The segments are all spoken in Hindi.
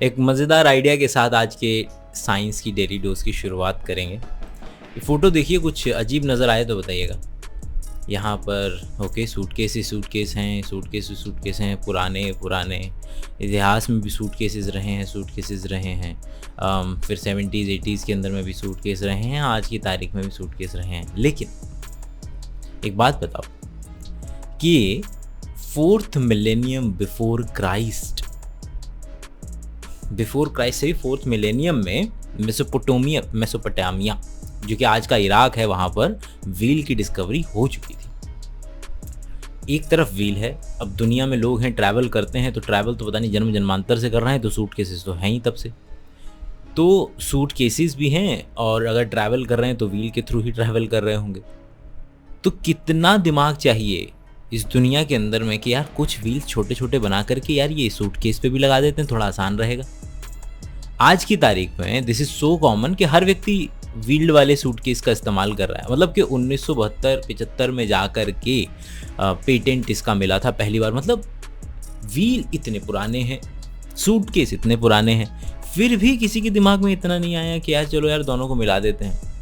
एक मज़ेदार आइडिया के साथ आज के साइंस की डेली डोज की शुरुआत करेंगे। ये फ़ोटो देखिए, कुछ अजीब नज़र आए तो बताइएगा। यहाँ पर ओके, सूटकेस ही सूटकेस हैं, सूटकेस ही सूटकेस हैं, पुराने पुराने इतिहास में भी सूटकेसेस रहे हैं, सूटकेसेस रहे हैं। फिर 70s 80s के अंदर में भी सूटकेस रहे हैं, आज की तारीख में भी सूटकेस रहे हैं। लेकिन एक बात बताओ कि फोर्थ मिलेनियम बिफोर क्राइस्ट से फोर्थ मिलेनियम में मेसोपोटामिया जो कि आज का इराक है, वहाँ पर व्हील की डिस्कवरी हो चुकी थी। एक तरफ व्हील है, अब दुनिया में लोग हैं, ट्रैवल करते हैं, तो ट्रैवल तो पता नहीं जन्म जन्मांतर से कर रहे हैं, तो सूटकेसेस तो हैं ही तब से। तो सूटकेसेस भी हैं, और अगर ट्रैवल कर रहे हैं तो व्हील के थ्रू ही ट्रैवल कर रहे होंगे। तो कितना दिमाग चाहिए इस दुनिया के अंदर में कि यार कुछ व्हील छोटे छोटे बना करके यार ये सूटकेस पे भी लगा देते हैं, थोड़ा आसान रहेगा। आज की तारीख में दिस इज सो कॉमन कि हर व्यक्ति व्हील्ड वाले सूटकेस का इस्तेमाल कर रहा है। मतलब कि 1972-75 में जाकर के पेटेंट इसका मिला था पहली बार। मतलब व्हील इतने पुराने हैं, सूटकेस इतने पुराने हैं, फिर भी किसी के दिमाग में इतना नहीं आया कि यार चलो यार दोनों को मिला देते हैं।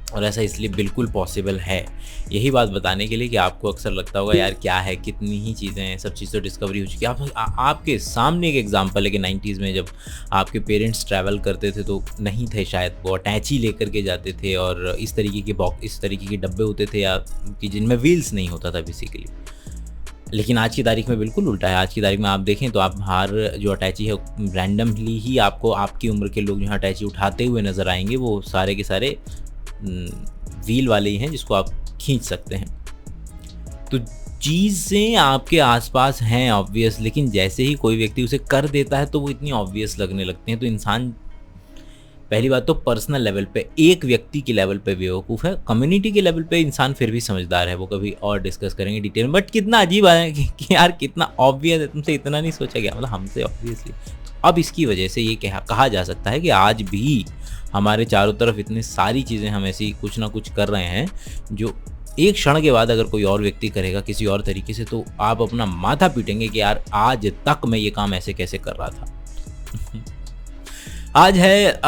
और ऐसा इसलिए बिल्कुल पॉसिबल है, यही बात बताने के लिए कि आपको अक्सर लगता होगा यार क्या है, कितनी ही चीज़ें हैं, सब चीज़ तो डिस्कवरी हो चुकी है। आपके सामने एक एग्जांपल है कि 90s में जब आपके पेरेंट्स ट्रैवल करते थे तो नहीं थे शायद, वो अटैची लेकर के जाते थे, और इस तरीके के डब्बे होते थे या कि जिनमें व्हील्स नहीं होता था बेसिकली। लेकिन आज की तारीख में बिल्कुल उल्टा है। आज की तारीख में आप देखें तो आप हर जो अटैची है रैंडमली ही आपको आपकी उम्र के लोग जो अटैची उठाते हुए नज़र आएंगे, वो सारे के सारे व्हील वाले ही हैं जिसको आप खींच सकते हैं। तो चीज़ें आपके आसपास हैं ऑब्वियस, लेकिन जैसे ही कोई व्यक्ति उसे कर देता है तो वो इतनी ऑब्वियस लगने लगती हैं। तो इंसान पहली बात तो पर्सनल लेवल पे, एक व्यक्ति के लेवल पे बेवकूफ़ है। कम्युनिटी के लेवल पे इंसान फिर भी समझदार है, वो कभी और डिस्कस करेंगे डिटेल में। बट कितना अजीब है कि यार कितना ऑब्वियस है, तुमसे इतना नहीं सोचा गया, मतलब हमसे ऑब्वियसली। अब इसकी वजह से ये कहा जा सकता है कि आज भी हमारे चारों तरफ इतनी सारी चीज़ें हम ऐसी कुछ ना कुछ कर रहे हैं जो एक क्षण के बाद अगर कोई और व्यक्ति करेगा किसी और तरीके से, तो आप अपना माथा पीटेंगे कि यार आज तक मैं ये काम ऐसे कैसे कर रहा था। आज है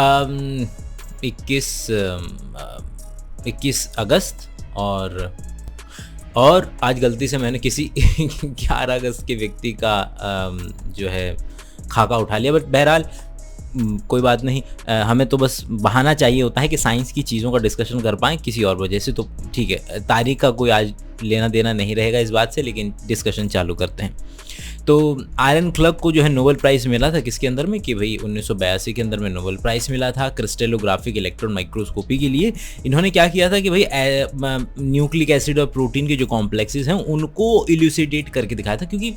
21 अगस्त, और आज गलती से मैंने किसी 11 अगस्त के व्यक्ति का जो है खाका उठा लिया। बट बहरहाल कोई बात नहीं, हमें तो बस बहाना चाहिए होता है कि साइंस की चीज़ों का डिस्कशन कर पाएँ किसी और वजह से। तो ठीक है, तारीख का कोई आज लेना देना नहीं रहेगा इस बात से, लेकिन डिस्कशन चालू करते हैं। तो आयरन क्लर्क को जो है नोबेल प्राइज़ मिला था किसके अंदर में, कि भाई 1982 के अंदर में नोबेल प्राइज़ मिला था क्रिस्टलोग्राफिक इलेक्ट्रॉन माइक्रोस्कोपी के लिए। इन्होंने क्या किया था कि भाई न्यूक्लिक एसिड और प्रोटीन के जो कॉम्प्लेक्सेस हैं उनको इल्यूसिडेट करके दिखाया था। क्योंकि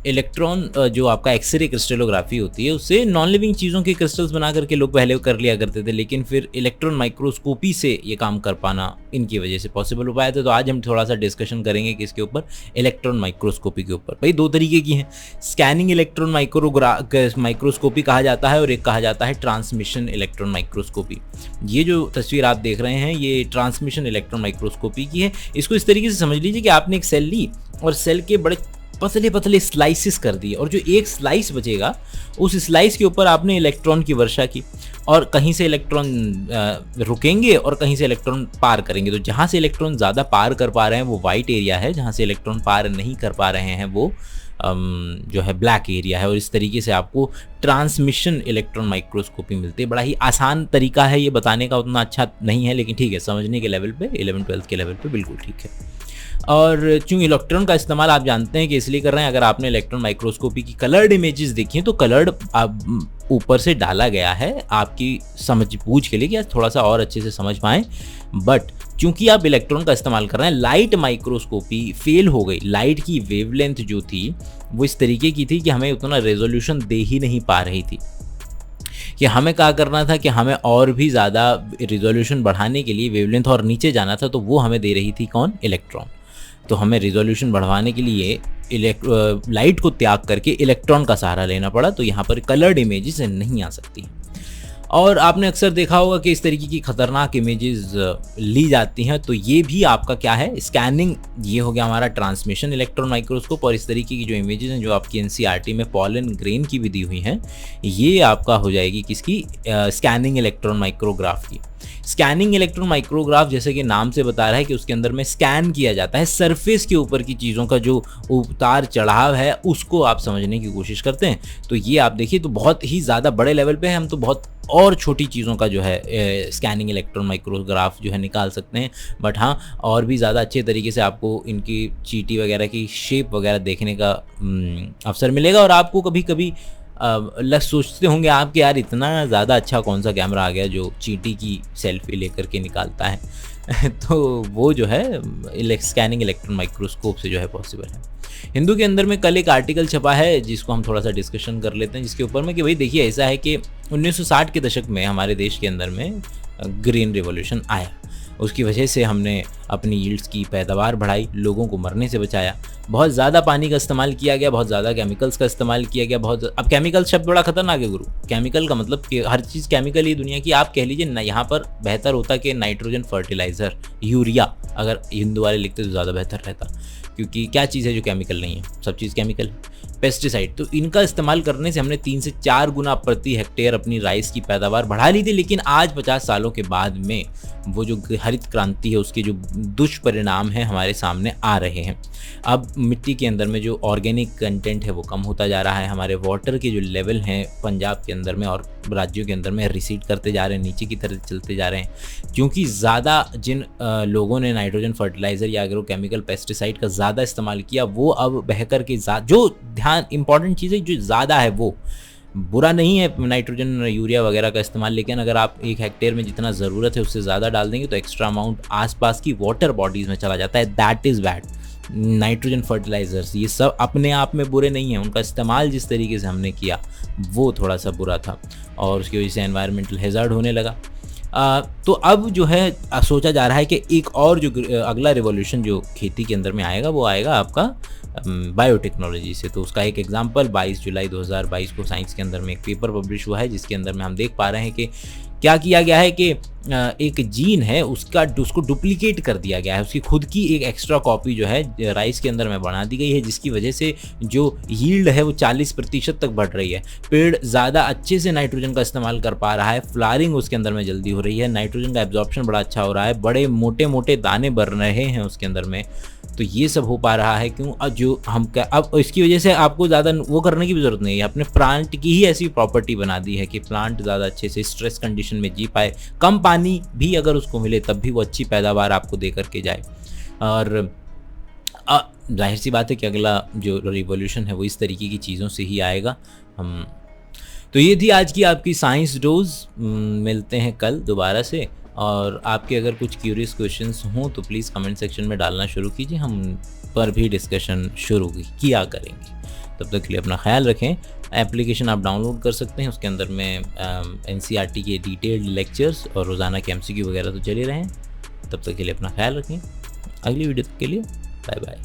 इलेक्ट्रॉन जो आपका एक्सरे क्रिस्टलोग्राफी होती है, उससे नॉन लिविंग चीज़ों के क्रिस्टल्स बना करके लोग पहले कर लिया करते थे, लेकिन फिर इलेक्ट्रॉन माइक्रोस्कोपी से ये काम कर पाना इनकी वजह से पॉसिबल हो पाया था। तो आज हम थोड़ा सा डिस्कशन करेंगे कि इसके ऊपर, इलेक्ट्रॉन माइक्रोस्कोपी के ऊपर। भाई दो तरीके की हैं, स्कैनिंग इलेक्ट्रॉन माइक्रोस्कोपी कहा जाता है, और एक कहा जाता है ट्रांसमिशन इलेक्ट्रॉन माइक्रोस्कोपी। ये जो तस्वीर आप देख रहे हैं ये ट्रांसमिशन इलेक्ट्रॉन माइक्रोस्कोपी की है। इसको इस तरीके से समझ लीजिए कि आपने एक सेल ली और सेल के बड़े पतले पतले स्लाइसिस कर दिए, और जो एक स्लाइस बचेगा उस स्लाइस के ऊपर आपने इलेक्ट्रॉन की वर्षा की, और कहीं से इलेक्ट्रॉन रुकेंगे और कहीं से इलेक्ट्रॉन पार करेंगे। तो जहाँ से इलेक्ट्रॉन ज़्यादा पार कर पा रहे हैं वो वाइट एरिया है, जहाँ से इलेक्ट्रॉन पार नहीं कर पा रहे हैं वो जो है ब्लैक एरिया है। और इस तरीके से आपको ट्रांसमिशन इलेक्ट्रॉन माइक्रोस्कोपी मिलती है। बड़ा ही आसान तरीका है, ये बताने का उतना अच्छा नहीं है, लेकिन ठीक है, समझने के लेवल पे 11-12 के लेवल पे बिल्कुल ठीक है। और चूँकि इलेक्ट्रॉन का इस्तेमाल आप जानते हैं कि इसलिए कर रहे हैं, अगर आपने इलेक्ट्रॉन माइक्रोस्कोपी की कलर्ड इमेजेस देखी हैं तो कलर्ड ऊपर से डाला गया है आपकी समझ बूझ के लिए कि थोड़ा सा और अच्छे से समझ पाएँ। बट चूंकि आप इलेक्ट्रॉन का इस्तेमाल कर रहे हैं, लाइट माइक्रोस्कोपी फेल हो गई। लाइट की वेवलेंथ जो थी वो इस तरीके की थी कि हमें उतना रेजोल्यूशन दे ही नहीं पा रही थी। कि हमें क्या करना था कि हमें और भी ज़्यादा रिजोल्यूशन बढ़ाने के लिए वेवलेंथ और नीचे जाना था, तो वो हमें दे रही थी कौन, इलेक्ट्रॉन। तो हमें रिजोल्यूशन बढ़वाने के लिए लाइट को त्याग करके इलेक्ट्रॉन का सहारा लेना पड़ा। तो यहाँ पर कलर्ड इमेजेस नहीं आ सकती। और आपने अक्सर देखा होगा कि इस तरीके की खतरनाक इमेजेस ली जाती हैं, तो ये भी आपका क्या है, स्कैनिंग। ये हो गया हमारा ट्रांसमिशन इलेक्ट्रॉन माइक्रोस्कोप। और इस तरीके की जो इमेजेस हैं जो आपकी एनसीईआरटी में पॉलन ग्रेन की भी दी हुई हैं, ये आपका हो जाएगी किसकी, स्कैनिंग इलेक्ट्रॉन माइक्रोग्राफ की। स्कैनिंग इलेक्ट्रॉन माइक्रोग्राफ जैसे कि नाम से बता रहा है कि उसके अंदर में स्कैन किया जाता है, सरफेस के ऊपर की चीज़ों का जो उतार चढ़ाव है उसको आप समझने की कोशिश करते हैं। तो ये आप देखिए, तो बहुत ही ज़्यादा बड़े लेवल पे हम तो बहुत और छोटी चीज़ों का जो है स्कैनिंग इलेक्ट्रॉन माइक्रोग्राफ जो है निकाल सकते हैं। बट हाँ, और भी ज़्यादा अच्छे तरीके से आपको इनकी चींटी वगैरह की शेप वगैरह देखने का अवसर मिलेगा। और आपको कभी कभी सोचते होंगे आप कि यार इतना ज़्यादा अच्छा कौन सा कैमरा आ गया जो चींटी की सेल्फी लेकर के निकालता है तो वो जो है स्कैनिंग इलेक्ट्रॉन माइक्रोस्कोप से जो है पॉसिबल है। हिंदू के अंदर में कल एक आर्टिकल छपा है जिसको हम थोड़ा सा डिस्कशन कर लेते हैं, जिसके ऊपर में कि भाई देखिए, ऐसा है कि 1960 के दशक में हमारे देश के अंदर में ग्रीन रिवॉल्यूशन आया। उसकी वजह से हमने अपनी यील्ड्स की पैदावार बढ़ाई, लोगों को मरने से बचाया। बहुत ज़्यादा पानी का इस्तेमाल किया गया, बहुत ज़्यादा केमिकल्स का इस्तेमाल किया गया। अब केमिकल शब्द बड़ा खतरनाक है गुरु। केमिकल का मतलब कि हर चीज़ केमिकल ही दुनिया की। आप कह लीजिए ना, यहाँ पर बेहतर होता कि नाइट्रोजन फर्टिलाइज़र, यूरिया अगर हिंदू वाले लिखते तो ज़्यादा बेहतर रहता, क्योंकि क्या चीज़ है जो केमिकल नहीं है, सब चीज़ केमिकल है। पेस्टिसाइड, तो इनका इस्तेमाल करने से हमने 3 से 4 गुना प्रति हेक्टेयर अपनी राइस की पैदावार बढ़ा ली थी। लेकिन आज 50 सालों के बाद में वो जो हरित क्रांति है उसके जो दुष्परिणाम हैं हमारे सामने आ रहे हैं। अब मिट्टी के अंदर में जो ऑर्गेनिक कंटेंट है वो कम होता जा रहा है। हमारे वाटर के जो लेवल हैं पंजाब के अंदर में और राज्यों के अंदर में रिसीड करते जा रहे हैं, नीचे की तरफ चलते जा रहे हैं, क्योंकि ज़्यादा जिन लोगों ने नाइट्रोजन फर्टिलाइज़र या एग्रोकेमिकल पेस्टिसाइड का ज़्यादा इस्तेमाल किया, वो अब बहकर के जो ध्यान इंपॉर्टेंट चीज़ है जो ज़्यादा है, वो बुरा नहीं है नाइट्रोजन यूरिया वगैरह का इस्तेमाल, लेकिन अगर आप 1 हेक्टेयर में जितना ज़रूरत है उससे ज़्यादा डाल देंगे तो एक्स्ट्रा अमाउंट आसपास की वाटर बॉडीज़ में चला जाता है। That is bad. Nitrogen fertilisers ये सब अपने आप में बुरे नहीं हैं, उनका इस्तेमाल जिस तरीके से हमने किया वो थोड़ा सा बुरा था और उसकी वजह से एनवायरमेंटल हैज़ार्ड होने लगा। तो अब जो है सोचा जा रहा है कि एक और जो अगला रिवॉल्यूशन जो खेती के अंदर में आएगा वो आएगा आपका बायोटेक्नोलॉजी से। तो उसका एक एग्जांपल 22 जुलाई 2022 को साइंस के अंदर में एक पेपर पब्लिश हुआ है, जिसके अंदर में हम देख पा रहे हैं कि क्या किया गया है कि एक जीन है उसको डुप्लीकेट कर दिया गया है, उसकी खुद की एक एक्स्ट्रा कॉपी जो है राइस के अंदर में बना दी गई है, जिसकी वजह से जो यील्ड है वो 40% तक बढ़ रही है। पेड़ ज़्यादा अच्छे से नाइट्रोजन का इस्तेमाल कर पा रहा है, फ्लावरिंग उसके अंदर में जल्दी हो रही है, नाइट्रोजन का एब्जॉर्प्शन बड़ा अच्छा हो रहा है, बड़े मोटे मोटे दाने बन रहे हैं उसके अंदर में। तो ये सब हो पा रहा है क्यों, जो हम अब इसकी वजह से आपको ज़्यादा वो करने की भी ज़रूरत नहीं है, अपने प्लांट की ही ऐसी प्रॉपर्टी बना दी है कि प्लांट ज़्यादा अच्छे से स्ट्रेस कंडीशन में जी पाए, कम पानी भी अगर उसको मिले तब भी वो अच्छी पैदावार आपको दे करके जाए। और जाहिर सी बात है कि अगला जो रिवॉल्यूशन है वो इस तरीके की चीज़ों से ही आएगा। तो ये थी आज की आपकी साइंस डोज। मिलते हैं कल दोबारा से, और आपके अगर कुछ क्यूरियस क्वेश्चंस हों तो प्लीज़ कमेंट सेक्शन में डालना शुरू कीजिए, हम पर भी डिस्कशन शुरू किया करेंगे। तब तक के लिए अपना ख्याल रखें। एप्लीकेशन आप डाउनलोड कर सकते हैं, उसके अंदर में एनसीईआरटी के डिटेल्ड लेक्चर्स और रोज़ाना के एमसीक्यू वगैरह तो चले रहे हैं। तब तक के लिए अपना ख्याल रखें। अगली वीडियो के लिए बाय बाय।